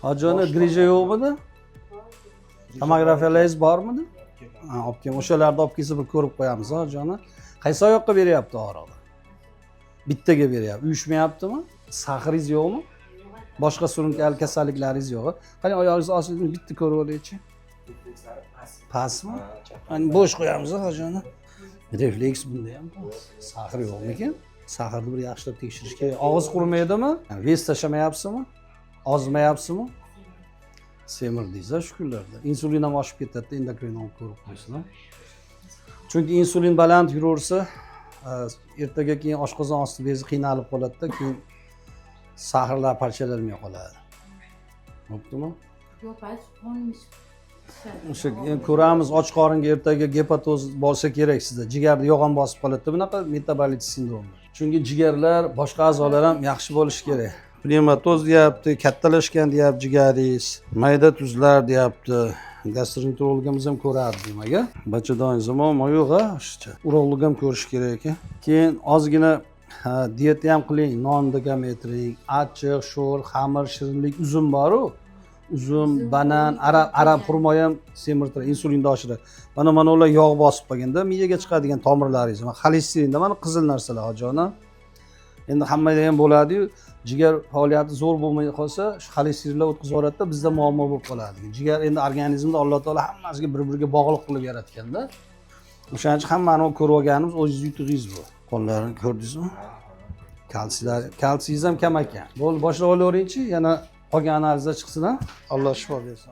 Hojoni grija yo'qmidi? Tomografiyalar bormidi? Ha, olib keling. O'shalarni olib kelsa bir ko'rib qo'yamiz, hojoni. Qaysi oyoqqa beryapti og'riqni? Bittaga beryapti. Uyushmayaptimi? Sahringiz yo'qmi? Boshqa surunkali kasalliklaringiz yo'qmi? Qani oyog'ingizni ostini bitta ko'rib olaychi. Pastmi? Hani bo'sh qo'yamiz, hojoni. Refleks bunda ham bor. Sahr yo'qmikan? Sahrni bir yaxshilab tekshirish kerak. Og'iz qurimaydimi? Ves tashlamayapsizmi? Ozmayapsizmi? Semirdingiz shu kunlarda. Insulin ham oshib ketadi, endokrinolog ko'rib qo'ysin. Chunki insulin baland yuraversa, ertaga keyin oshqozon osti bezi qiynalib qoladi-da, keyin sahrlar parchalanmay qoladi. Bo'ptimi? Yo'q, ba'zi qonimiz O'sha ko'ramiz, och qoringa ertaga gepatoz bo'lsa kerak sizda. Jigarda yog'on bosib qoladi. Bunaqa metaboliz sindromi. Chunki jigarlar, boshqa a'zolar ham yaxshi bo'lishi kerak. Pnevmatoz deyapti, kattalashgan deyapti jigaringiz, mayda tuzlar deyapti. Gastroenterologimiz ham ko'rardi nimaga? Bachadon zamonmi yo'q-a, o'shacha. Urolog ham ko'rish kerak ekan. Keyin ozgina diyeta ham qiling, nonni kam aytiring, achchiq, sho'r, xamir, shirinlik, uzum bor-ku. Uzum, banan, arab xurmo ham semirtiradi, insulinni oshiradi. Mana ular yog' bosib qolganda miyaga chiqadigan tomirlaringiz, xolesterinda mana qizil narsalar hojona. Endi hammada ham bo'ladi-yu, jigar faoliyati zo'r bo'lmay qolsa, shu xolesterinlar o'tkazib yuboradi-da, bizda muammo bo'lib qoladi. Jigar endi organizmda Alloh taolo hammasiga bir-biriga bog'liq qilib yaratganda. O'shaning uchun hammani ko'rib olganimiz o'zingiz yutug'ingiz bu. Qo'llarini ko'rdingizmi? Kalsiyingiz ham kam ekan. Bo'ldi, boshlab olaveringchi, yana qolgan analizlar chiqsin, ha? Alloh shifo bersin.